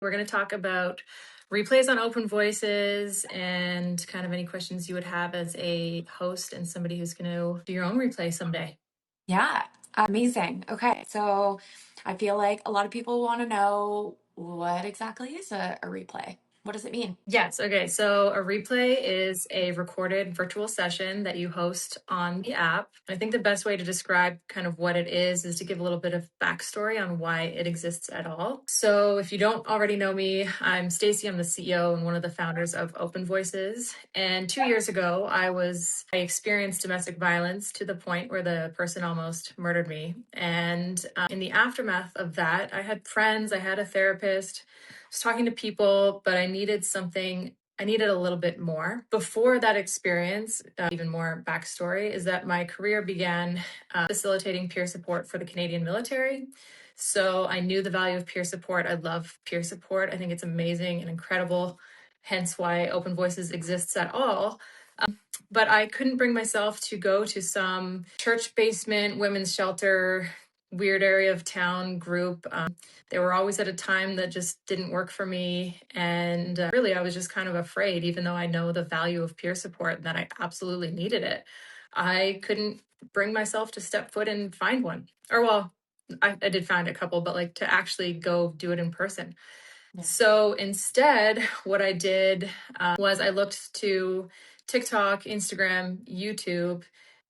We're going to talk about replays on OpenVoices and kind of any questions you would have as a host and somebody who's going to do your own replay someday. Yeah, amazing. Okay, so I feel like a lot of people want to know what exactly is a replay? What does it mean? Yes. Okay. So a replay is a recorded virtual session that you host on the app. I think the best way to describe kind of what it is to give a little bit of backstory on why it exists at all. So if you don't already know me, I'm Stacy. I'm the CEO and one of the founders of OpenVoices. And 2 years ago, I experienced domestic violence to the point where the person almost murdered me. And in the aftermath of that, I had friends, I had a therapist, was talking to people, but I needed a little bit more. Before that experience, even more backstory is that my career began facilitating peer support for the Canadian military. So I knew the value of peer support. I love peer support. I think it's amazing and incredible, hence why OpenVoices exists at all. But I couldn't bring myself to go to some church basement, women's shelter, weird area of town group. They were always at a time that just didn't work for me. And really, I was just kind of afraid, even though I know the value of peer support and that I absolutely needed it. I couldn't bring myself to step foot and find one. Or, well, I did find a couple, but like to actually go do it in person. Yeah. So instead, what I did was I looked to TikTok, Instagram, YouTube,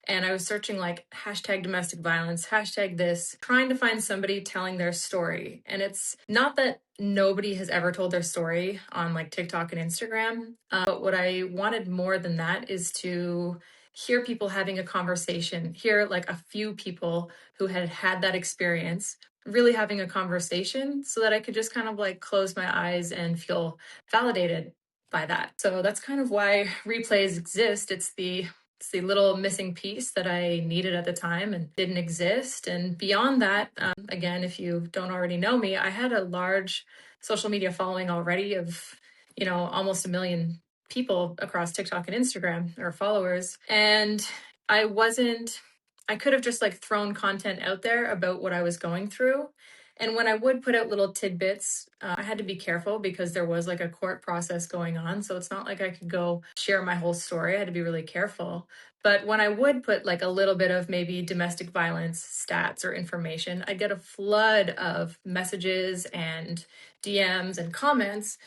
and I was searching like hashtag domestic violence, hashtag this, trying to find somebody telling their story. And it's not that nobody has ever told their story on like TikTok and Instagram, but what I wanted more than that is to hear people having a conversation, hear like a few people who had had that experience really having a conversation so that I could just kind of like close my eyes and feel validated by that. So that's kind of why replays exist. It's the little missing piece that I needed at the time and didn't exist. And beyond that, again, if you don't already know me, I had a large social media following already of, almost 1 million people across TikTok and Instagram or followers. And I could have just like thrown content out there about what I was going through. And when I would put out little tidbits, I had to be careful because there was like a court process going on. So it's not like I could go share my whole story. I had to be really careful. But when I would put like a little bit of maybe domestic violence stats or information, I'd get a flood of messages and DMs and comments.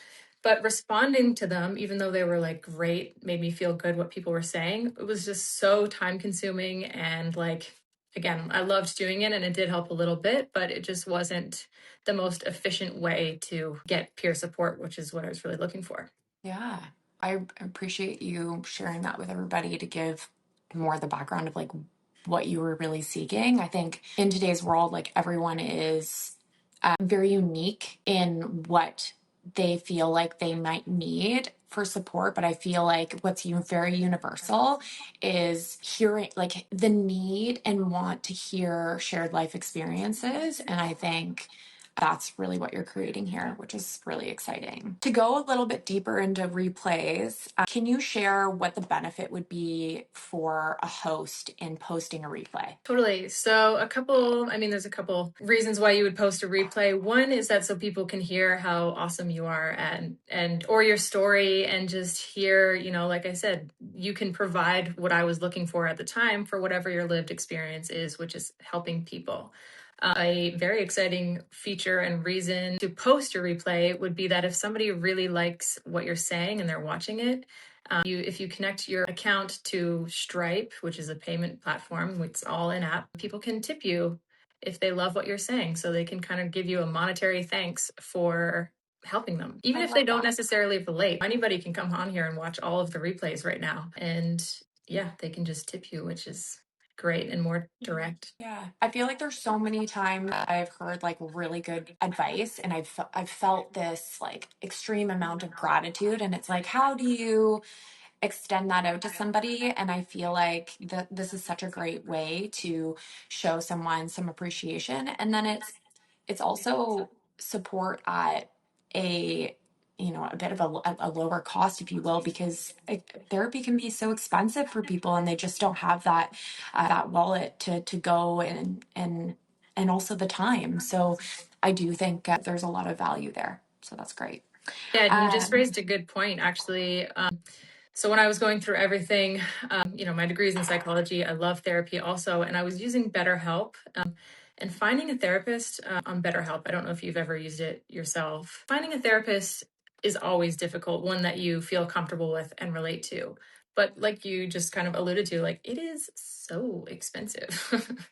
But responding to them, even though they were like great, made me feel good what people were saying. It was just so time consuming. And like, again, I loved doing it and it did help a little bit, but it just wasn't the most efficient way to get peer support, which is what I was really looking for. Yeah, I appreciate you sharing that with everybody to give more of the background of like what you were really seeking. I think in today's world, like everyone is very unique in what they feel like they might need for support, but I feel like what's very universal is hearing like the need and want to hear shared life experiences. And I think that's really what you're creating here, which is really exciting. To go a little bit deeper into replays, can you share what the benefit would be for a host in posting a replay? Totally. So there's a couple reasons why you would post a replay. One is that so people can hear how awesome you are and or your story and just hear, like I said, you can provide what I was looking for at the time for whatever your lived experience is, which is helping people. A very exciting feature and reason to post your replay would be that if somebody really likes what you're saying and they're watching it, if you connect your account to Stripe, which is a payment platform, it's all in app, people can tip you if they love what you're saying. So they can kind of give you a monetary thanks for helping them. Even if they don't necessarily relate, anybody can come on here and watch all of the replays right now. And yeah, they can just tip you, which is great and more direct. Yeah, I feel like there's so many times I've heard like really good advice, and I've felt this like extreme amount of gratitude, and it's like, how do you extend that out to somebody? And I feel like this is such a great way to show someone some appreciation, and then it's also support at a a bit of a lower cost, if you will, because therapy can be so expensive for people and they just don't have that wallet to go and also the time. So I do think there's a lot of value there. So that's great. Yeah, and you just Um, raised a good point, actually. So when I was going through everything, my degree's in psychology. I love therapy also, and I was using BetterHelp. And finding a therapist on BetterHelp, I don't know if you've ever used it yourself. Finding a therapist is always difficult, one that you feel comfortable with and relate to. But like you just kind of alluded to, like it is so expensive.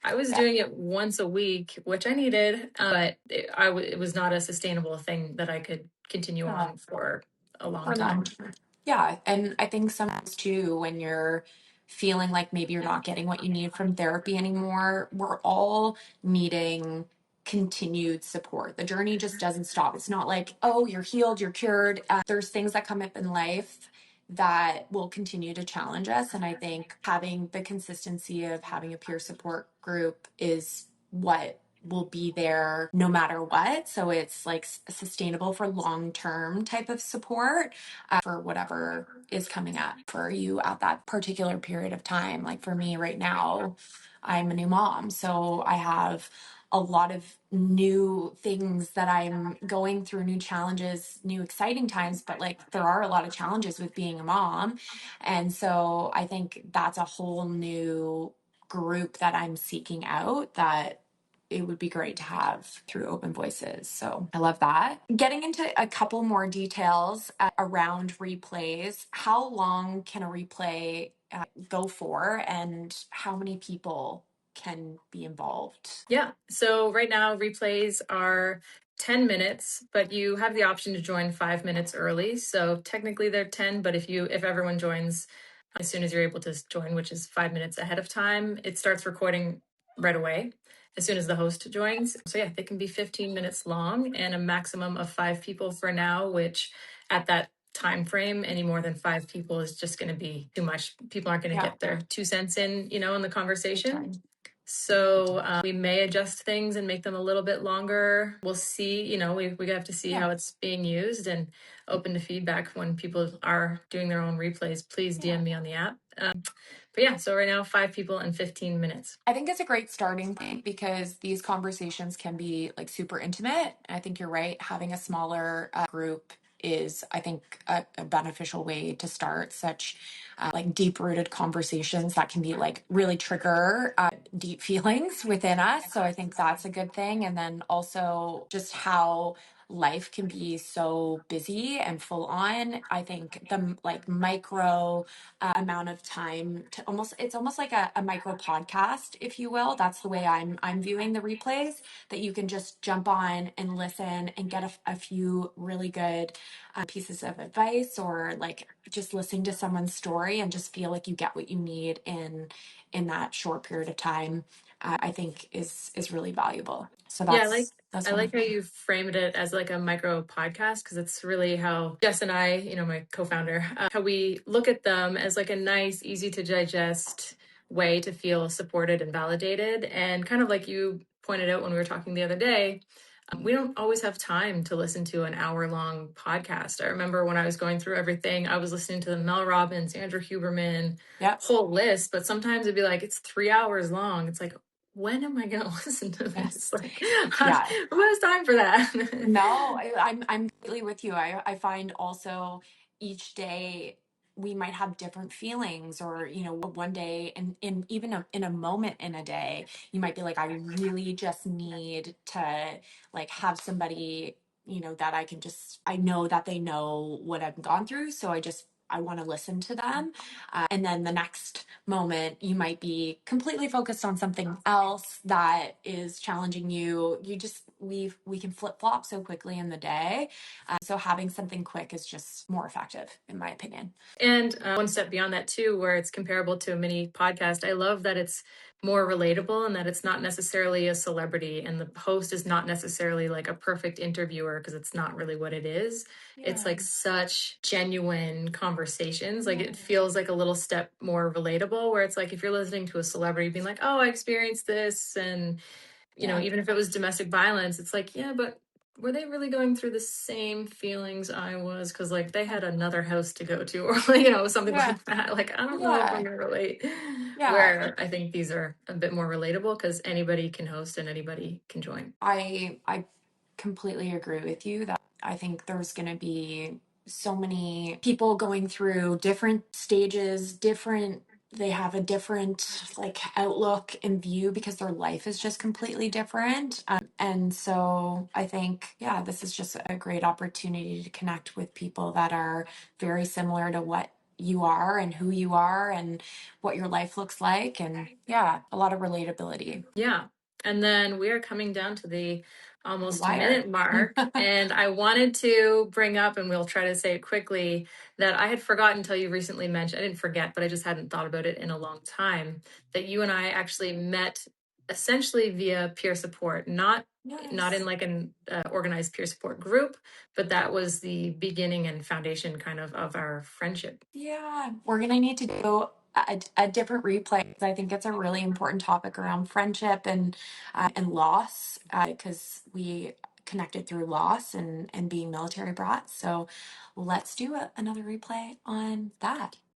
I was yeah. doing it once a week, which I needed, but it was not a sustainable thing that I could continue Yeah. on for a long For long time. term. Yeah. And I think sometimes too, when you're feeling like maybe you're not getting what you need from therapy anymore, we're all needing continued support. The journey just doesn't stop. It's not like, oh, you're healed, you're cured. There's things that come up in life that will continue to challenge us. And I think having the consistency of having a peer support group is what will be there no matter what. So it's like sustainable for long term type of support for whatever is coming up for you at that particular period of time. Like for me right now, I'm a new mom. So I have a lot of new things that I'm going through, new challenges, new exciting times, but like there are a lot of challenges with being a mom. And so I think that's a whole new group that I'm seeking out that it would be great to have through Open Voices. So I love that. Getting into a couple more details around replays. How long can a replay go for, and how many people can be involved? Yeah. So right now replays are 10 minutes, but you have the option to join 5 minutes early. So technically they're 10, but if everyone joins as soon as you're able to join, which is 5 minutes ahead of time, it starts recording right away as soon as the host joins. So yeah, they can be 15 minutes long and a maximum of 5 people for now, which at that time frame, any more than 5 people is just going to be too much. People aren't going to Yeah, get their 2 cents in the big conversation. time. So we may adjust things and make them a little bit longer. We'll see, we have to see Yeah. how it's being used, and open to feedback when people are doing their own replays. Please Yeah. DM me on the app. But yeah, so right now, 5 people and 15 minutes. I think it's a great starting point because these conversations can be like super intimate. I think you're right. Having a smaller group is, I think, a beneficial way to start such like deep rooted conversations that can be like really trigger deep feelings within us. So I think that's a good thing. And then also just how life can be so busy and full on. I think the like micro amount of time to it's almost like a micro podcast, if you will. That's the way I'm viewing the replays, that you can just jump on and listen and get a few really good pieces of advice, or like just listening to someone's story and just feel like you get what you need in that short period of time. I think is really valuable. So Yeah, that's I one like of how them. you framed it as like a micro podcast, because it's really how Jess and I, my co-founder, how we look at them as like a nice, easy to digest way to feel supported and validated. And kind of like you pointed out when we were talking the other day, we don't always have time to listen to an hour-long podcast. I remember when I was going through everything, I was listening to the Mel Robbins, Andrew Huberman, Yep. whole list, but sometimes it'd be like, it's 3 hours long. It's like, when am I going to listen to this? Yes. Like, Yeah. who has time for that? No, I'm completely with you. I find also each day we might have different feelings, or one day, and in even in a moment in a day, you might be like, I really just need to like have somebody, that I know that they know what I've gone through, so I want to listen to them. And then the next moment, you might be completely focused on something else that is challenging you. We can flip flop so quickly in the day. So having something quick is just more effective, in my opinion. And one step beyond that too, where it's comparable to a mini podcast, I love that it's more relatable and that it's not necessarily a celebrity, and the host is not necessarily like a perfect interviewer, because it's not really what it is. It's Yeah. like such genuine conversations. Like Yeah. it feels like a little step more relatable, where it's like if you're listening to a celebrity being like, oh, I experienced this, and Yeah. even if it was domestic violence, it's like, yeah, but were they really going through the same feelings I was? Because like they had another house to go to, or something Yeah. like that. Like I don't know if I'm Yeah. gonna relate. Yeah. Where I think these are a bit more relatable because anybody can host and anybody can join. I completely agree with you that I think there's going to be so many people going through different stages, they have a different like outlook and view because their life is just completely different. And so I think, yeah, this is just a great opportunity to connect with people that are very similar to what you are and who you are and what your life looks like. And yeah, a lot of relatability. Yeah. And then we are coming down to the The almost wire. minute mark. And I wanted to bring up, and we'll try to say it quickly, that I had forgotten until you recently mentioned, I didn't forget, but I just hadn't thought about it in a long time, that you and I actually met essentially via peer support, not in Yes. like an organized peer support group, but that was the beginning and foundation kind of our friendship. Yeah, we're gonna need to do a different replay 'cause I think it's a really important topic around friendship and loss because we connected through loss and being military brats. So let's do another replay on that.